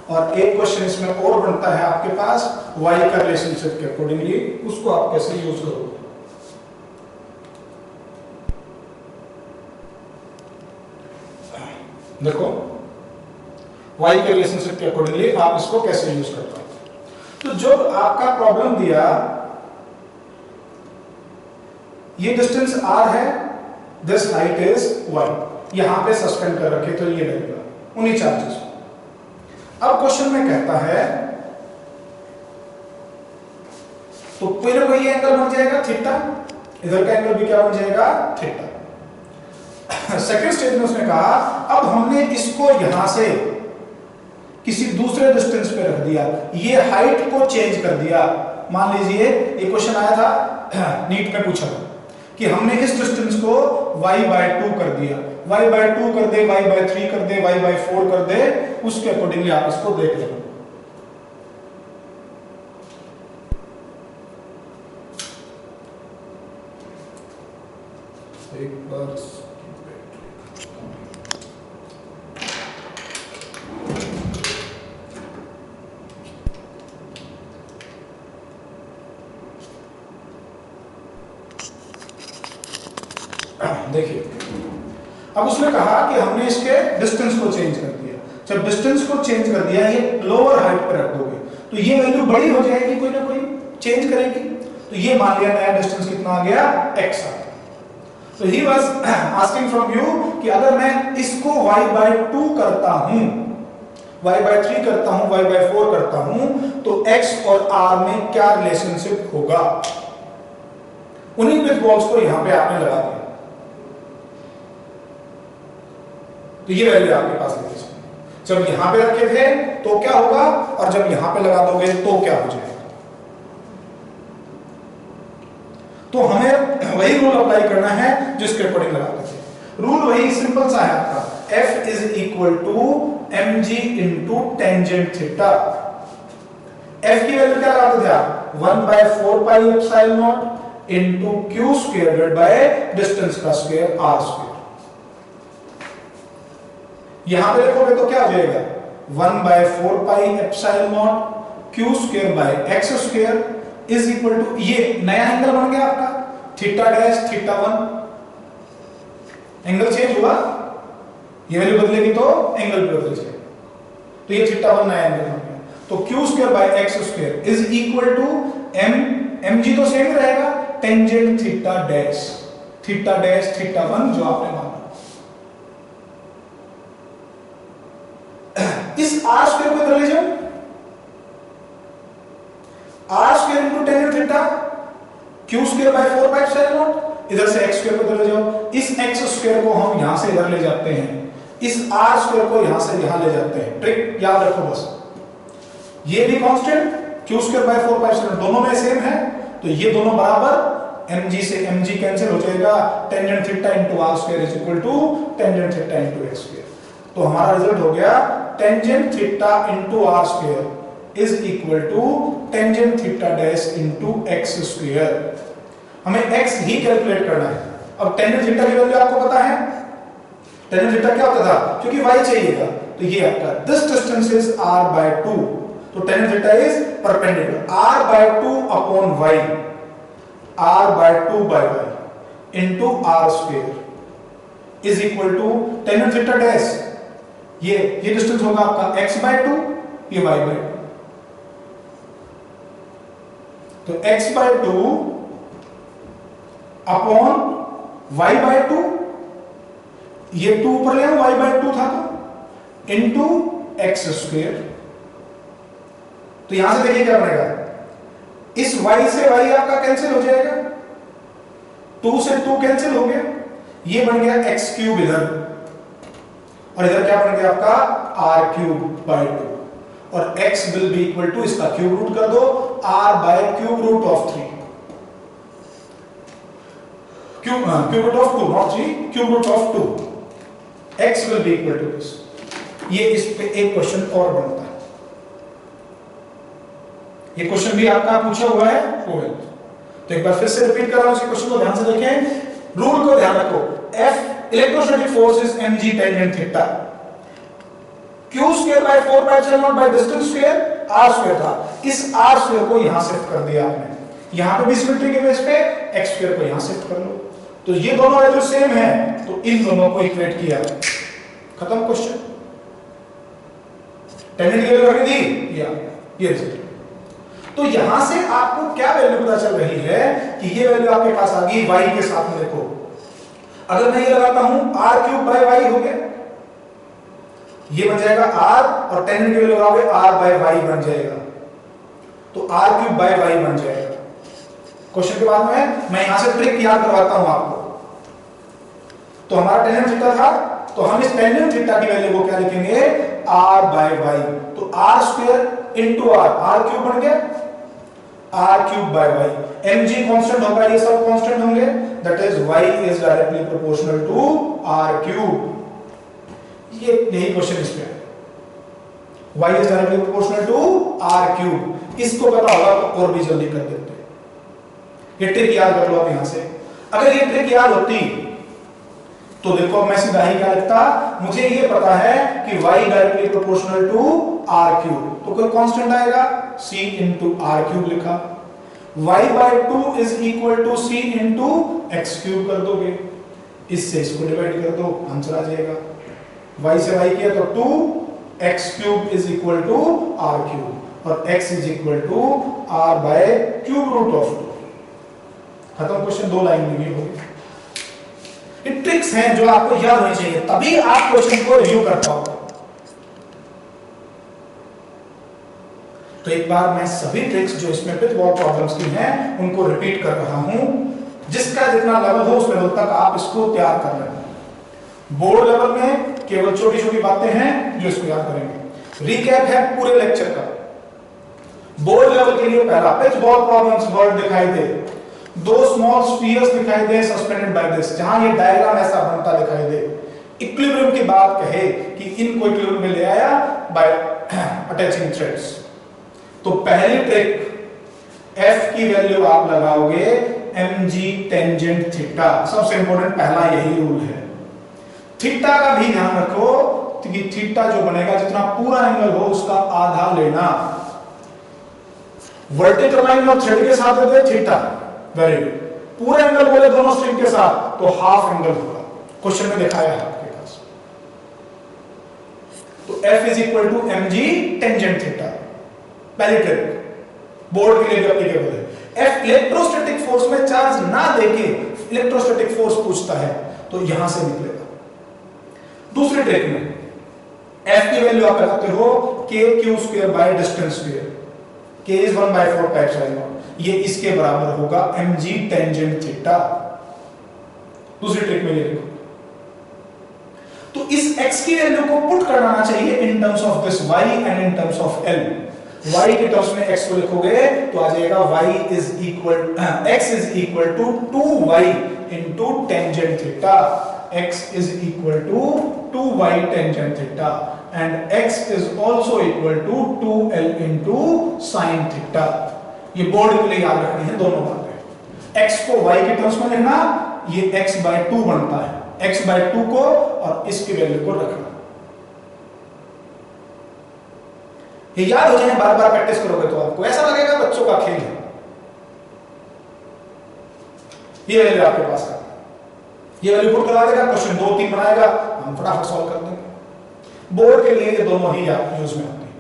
Speaker 1: और एक क्वेश्चन इसमें और बनता है आपके पास y का रिलेशनशिप के अकॉर्डिंगली, उसको आप कैसे यूज करोगे। देखो y के रिलेशनशिप के अकॉर्डिंगली आप इसको कैसे यूज करते हो। तो जब आपका प्रॉब्लम दिया ये डिस्टेंस r है, दिस हाइट इज y, यहां पे सस्पेंड कर रखे तो ये लगेगा उन्हीं चार्जेस। अब क्वेश्चन में कहता है तो फिर वही एंगल बन जाएगा थीटा, इधर का एंगल भी क्या बन जाएगा थीटा। सेकंड स्टेज में उसने कहा अब हमने इसको यहां से किसी दूसरे डिस्टेंस पे रख दिया, ये हाइट को चेंज कर दिया। मान लीजिए एक क्वेश्चन आया था नीट में पूछा था कि हमने इस डिस्टेंस को y/2 कर दिया, y/2 कर दे, y/3 कर दे, y/4 कर दे, उसके अकॉर्डिंगली आप इसको देख लेंगे। एक बार देखिए, अब उसने कहा कि हमने इसके डिस्टेंस को चेंज कर दिया। जब डिस्टेंस को चेंज कर दिया, ये लोअर हाइट पर रख दोगे तो ये वैल्यू बड़ी हो जाएगी, कोई ना कोई चेंज करेगी। तो ये मान लिया नया डिस्टेंस कितना आ गया, x आ गया। तो he was asking from you कि अगर मैं इसको y/2 करता हूं, y/3 करता हूं, y/4 करता हूं, तो x और r में क्या रिलेशनशिप होगा। उन्हीं पिच बॉल्स को यहां पे आपने लगा दिया, तो ये वैल्यू आपके पास है। जब यहां पे रखे थे तो क्या होगा, और जब यहां पे लगा दोगे तो क्या हो जाएगा। तो हमें वही रूल अप्लाई करना है जिसके अकॉर्डिंग लगाते थे। रूल वही सिंपल सा है आपका, F is equal to mg into tangent theta. F की वैल्यू क्या लगाते थे आप, 1/4 pi epsilon naught into Q square divided by distance का स्क्वायर r स्क्वायर। यहां पे देखोगे तो क्या हो जाएगा, 1/4 pi epsilon naught Q square by x square is equal to, ये नया एंगल बन गया आपका theta dash theta 1। Angle change हुआ, ये वैल्यू बदलेगी तो एंगल भी बदल जाएगा। तो ये थीटा 1 नया एंगल बन गया। तो q square by x square is equal to mg तो सेम ही रहेगा, टेंजेंट थीटा डैश थीटा 1 जो आपने माना। इस r स्क्वायर को इधर ले जाओ, r square into tangent theta q square bye 4 pi epsilon not, इधर से x स्क्वायर को इधर ले जाओ। इस x स्क्वायर को हम यहां से इधर ले जाते हैं, इस r स्क्वायर को यहां से यहां ले जाते हैं। ट्रिक याद रखो बस, ये भी constant q square bye 4 pi epsilon दोनों में सेम है, तो ये दोनों बराबर, mg से mg कैंसिल हो जाएगा, tangent theta into r square is equal to tangent theta into x square. तो हमारा रिजल्ट हो गया tangent theta into r square is equal to tangent theta dash into x square. हमें x ही calculate करना है। अब टेंजेंट थीटा की वैल्यू आपको पता है, टेंजेंट थीटा क्या होता था, क्योंकि y चाहिएगा, तो ये आपका दिस डिस्टेंस इज r/2, तो tangent theta is perpendicular r/2 upon y, r/2 by y into r square is equal to tangent theta dash, ये डिस्टेंस होगा आपका x/2, ये y/2, तो x/2 अपॉन y/2, ये 2 ऊपर ले आओ, y/2 था तो इनटू x स्क्वायर। तो यहां से देखिए क्या बनेगा, इस y से y आपका कैंसिल हो जाएगा, 2 से 2 कैंसिल हो गया, ये बन गया x³ इधर, और इधर क्या बन गया आपका r³/2, और x will be equal to, इसका क्यूब रूट कर दो, r/³ root of 3, cube root of 2 not 3, cube root of 2, x will be equal to this. ये इस पे एक क्वेश्चन और बनता है, ये क्वेश्चन भी आपका पूछा हुआ है कोवेल। तो एक बार फिर से रिपीट कर रहा हूं, इस क्वेश्चन को ध्यान से देखें, रूल को ध्यान रखो। F electrostatic force is mg tangent theta, q square bye 4 pi epsilon not by distance square r square था, इस r स्क्वायर को यहां शिफ्ट कर दिया आपने, यहां पे भी सिमेट्री के बेस पे x स्क्वायर को यहां शिफ्ट कर लो, तो ये दोनों वैल्यू सेम है, तो इन दोनों को इक्वेट किया, खत्म क्वेश्चन। टेंजेंट की वैल्यू रख दी, ये रिजल्ट। तो यहां से आपको क्या वैल्यू पता चल रही है कि ये वैल्यू आपके पास आ गई y के साथ में। देखो अगर मैं ये लगाता हूं r³/y हो गया, ये बन जाएगा r, और टेंजेंट की वैल्यू लगाओगे r/y बन जाएगा, तो r³/y बन जाएगा। क्वेश्चन के बाद में मैं यहां से ट्रिक याद करवाता हूं आपको। तो हमारा टेंजेंट थीटा था, तो हम इस टेंजेंट थीटा की वैल्यू को क्या लिखेंगे, r/y, तो r² इनटू r³ बन गया r³/y, mg कांस्टेंट होगा, ये सब कांस्टेंट होंगे, that is y is directly proportional to r³। ये यही क्वेश्चन इसमें है, y is directly proportional to r³। इसको पता होगा तो और भी जल्दी कर देते। ये ट्रिक याद कर लो आप यहां से। अगर ये ट्रिक याद होती तो देखो मैं सीधा ही क्या लिखता, मुझे ये पता है कि y directly proportional to r cube, तो कोई कांस्टेंट आएगा c इंटू आर क्यूब लिखा, y by 2 is equal to c into x cube कर दोगे, इससे इसको डिवाइड कर दो, आंसर आ जाएगा। y से y किया तो 2 x cube is equal to r cube और x is equal to r by cube root of 2। खत्म क्वेश्चन, 2 लाइन में भी हो गया। ये ट्रिक्स हैं जो आपको याद होनी चाहिए, तभी आप क्वेश्चन को रिव्यू कर पाओगे। तो एक बार मैं सभी ट्रिक्स जो इसमें पिच बॉल प्रॉब्लम्स की हैं उनको रिपीट कर रहा हूं, जिसका जितना लेवल हो उस लेवल तक आप इसको तैयार कर लेना। बोर्ड लेवल में केवल छोटी छोटी बातें हैं जो इसको याद करेंगे, रिकैप है पूरे लेक्चर का। बोर्ड लेवल के लिए पहला पिच बॉल प्रॉब्लम्स वर्ड दिखाई दे, 2 स्मॉल स्फीयर्स दिखाई दे सस्पेंडेड बाय दिस, जहां ये डायग्राम ऐसा बनता दिखाई दे, इक्विलिब्रियम की बात कहे कि इनको इक्विलिब्रियम में ले आया बाय अटैचिंग थ्रेड्स। तो पहली ट्रिक f की वैल्यू आप लगाओगे mg टेंजेंट थीटा, सबसे इंपॉर्टेंट पहला यही रूल है। थीटा का भी ध्यान रखो कि थीटा जो बनेगा जितना पूरा एंगल हो उसका आधा लेना। वर्टिकल लाइन और थ्रेड के साथ होते थीटा, वेरी गुड। पूरे एंगल बोले दोनों स्ट्रिंग के साथ तो हाफ एंगल होगा, क्वेश्चन में दिखाया है आपके पास। तो f is equal to mg tangent theta, पहली ट्रिक बोर्ड के लिए भी एप्लीकेबल है। F इलेक्ट्रोस्टैटिक फोर्स में चार्ज ना देके इलेक्ट्रोस्टैटिक फोर्स पूछता है तो यहां से निकलेगा। दूसरी ट्रिक में F की वैल्यू आप लगाते हो k q square by distance square, k is 1/4 pi epsilon, ये इसके बराबर होगा mg टेंजेंट थीटा। दूसरी ट्रिक में ये देखो, तो इस x की वैल्यू को पुट करना चाहिए in terms of this y and in terms of l। y के टर्म्स में x को लिखोगे तो आ जाएगा x is equal to 2y into tangent theta, x is equal to 2y tangent theta and x is also equal to 2l into sin theta। ये board के लिए याद रखनी है दोनों बातें। x को y के टर्म्स में लिखना, ये x by 2 बनता है, x by 2 को और इसकी वैल्यू को रखना। ये याद हो जाए, बार बार प्रैक्टिस करोगे तो आपको ऐसा लगेगा बच्चों का खेल है। ये वैल्यू आपके पास है, ये वैल्यू पुट करा देगा, क्वेश्चन 2-3 बनाएगा, हम फटाफट सॉल्व कर देंगे। बोर्ड के लिए ये दोनों ही यूज में आते हैं।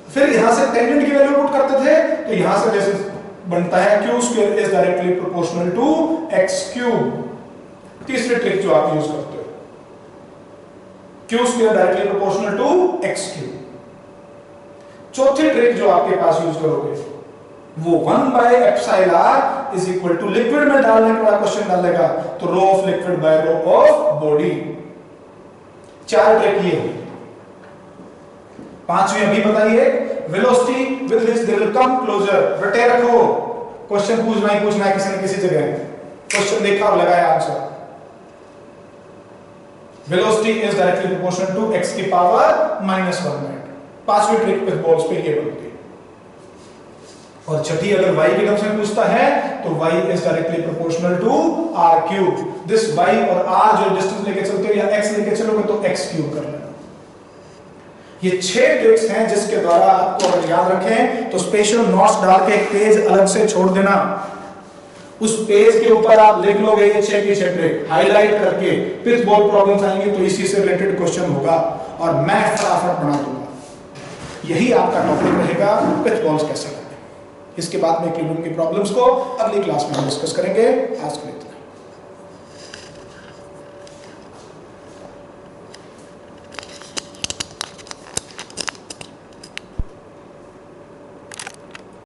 Speaker 1: फिर यहां से टेंजेंट की वैल्यू पुट करते थे तो यहां से जैसे बनता है q square is directly proportional to x cube. तीसरी ट्रिक जो आप यूज करते हो, q square directly proportional to x cube. चौथी ट्रिक जो आपके पास यूज करोगे वो 1/εr is equal to liquid में डालने के बाद क्वेश्चन डालेगा तो rho of liquid by rho of body. 4 trick ये हुई। पांचवी अभी बताइए, velocity with which they will come closer. रटे रखो, क्वेश्चन पूछना ही पूछना है किसी न किसी जगह। क्वेश्चन देखा और लगाया answer. Velocity is directly proportional to x की पावर -1। पांचवी ट्रिक पे बॉल्स पे ये बनती है। और छठी अगर y के टर्म्स में पूछता है तो y is directly proportional to r cube. This y और r जो डिस्टेंस लेके चलते हो या x लेके चलोगे तो x क्यूब कर लेना। ये 6 ट्रिक्स हैं जिसके द्वारा आपको अगर याद रखें तो स्पेशल नोट्स डाल के एक पेज अलग से छोड़ देना। उस पेज के ऊपर आप लिख लोगे ये 6 की 6 ट्रिक हाईलाइट करके, पिच बॉल प्रॉब्लम्स आएंगे तो इसी से रिलेटेड क्वेश्चन होगा और मैं फटाफट बना दूंगा। यही आपका टॉपिक रहेगा, पिच बॉल्स कैसे। इसके बाद में इक्विलिब्रियम की प्रॉब्लम्स को अगली क्लास में हम डिस्कस करेंगे। आज के लिए